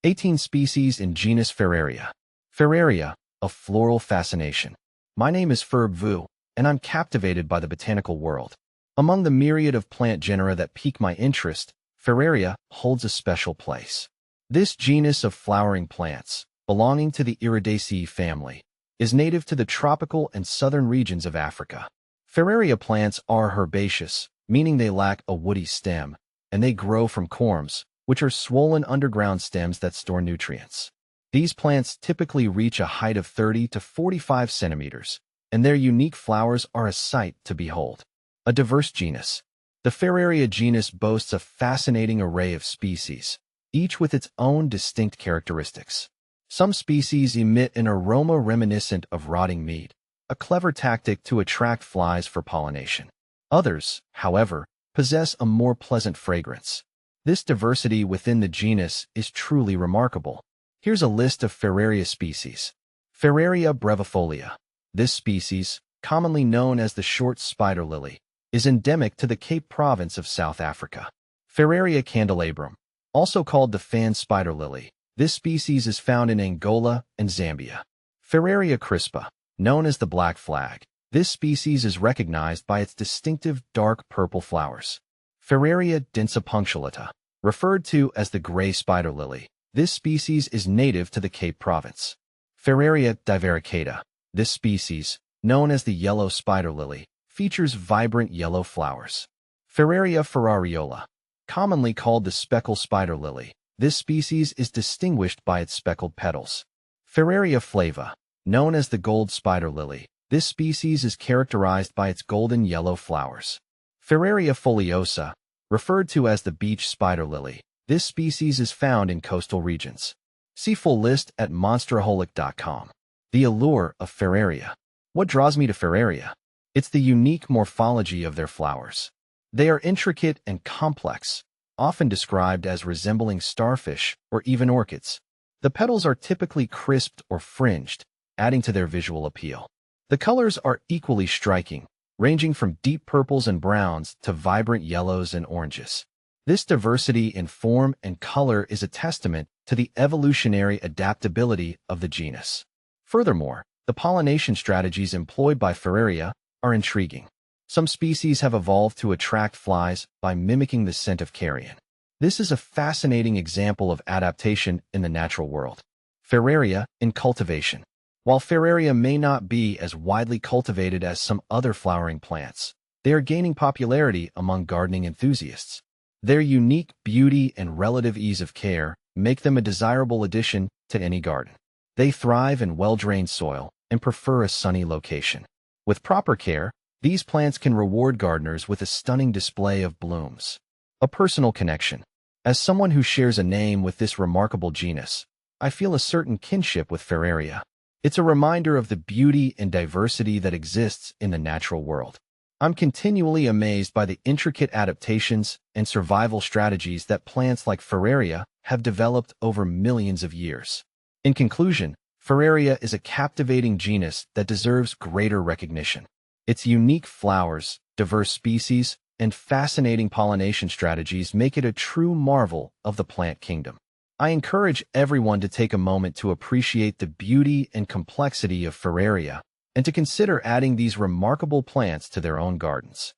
18 species in genus Ferraria. Ferraria, a floral fascination. My name is Ferb Vu, and I'm captivated by the botanical world. Among the myriad of plant genera that pique my interest, Ferraria holds a special place. This genus of flowering plants, belonging to the Iridaceae family, is native to the tropical and southern regions of Africa. Ferraria plants are herbaceous, meaning they lack a woody stem, and they grow from corms, which are swollen underground stems that store nutrients. These plants typically reach a height of 30 to 45 centimeters, and their unique flowers are a sight to behold. A diverse genus. The Ferraria genus boasts a fascinating array of species, each with its own distinct characteristics. Some species emit an aroma reminiscent of rotting meat, a clever tactic to attract flies for pollination. Others, however, possess a more pleasant fragrance. This diversity within the genus is truly remarkable. Here's a list of Ferraria species. Ferraria brevifolia. This species, commonly known as the short spider lily, is endemic to the Cape Province of South Africa. Ferraria candelabrum, also called the fan spider lily. This species is found in Angola and Zambia. Ferraria crispa, known as the black flag. This species is recognized by its distinctive dark purple flowers. Ferraria densipunctulata, referred to as the gray spider lily. This species is native to the Cape Province. Ferraria divaricata. This species, known as the yellow spider lily, features vibrant yellow flowers. Ferraria ferrariola, commonly called the speckle spider lily. This species is distinguished by its speckled petals. Ferraria flava, known as the gold spider lily. This species is characterized by its golden yellow flowers. Ferraria foliosa, referred to as the beach spider lily. This species is found in coastal regions. See full list at monsteraholic.com. The allure of Ferraria. What draws me to Ferraria? It's the unique morphology of their flowers. They are intricate and complex, often described as resembling starfish or even orchids. The petals are typically crisped or fringed, adding to their visual appeal. The colors are equally striking, ranging from deep purples and browns to vibrant yellows and oranges. This diversity in form and color is a testament to the evolutionary adaptability of the genus. Furthermore, the pollination strategies employed by Ferraria are intriguing. Some species have evolved to attract flies by mimicking the scent of carrion. This is a fascinating example of adaptation in the natural world. Ferraria in cultivation. While Ferraria may not be as widely cultivated as some other flowering plants, they are gaining popularity among gardening enthusiasts. Their unique beauty and relative ease of care make them a desirable addition to any garden. They thrive in well-drained soil and prefer a sunny location. With proper care, these plants can reward gardeners with a stunning display of blooms. A personal connection. As someone who shares a name with this remarkable genus, I feel a certain kinship with Ferraria. It's a reminder of the beauty and diversity that exists in the natural world. I'm continually amazed by the intricate adaptations and survival strategies that plants like Ferraria have developed over millions of years. In conclusion, Ferraria is a captivating genus that deserves greater recognition. Its unique flowers, diverse species, and fascinating pollination strategies make it a true marvel of the plant kingdom. I encourage everyone to take a moment to appreciate the beauty and complexity of Ferraria and to consider adding these remarkable plants to their own gardens.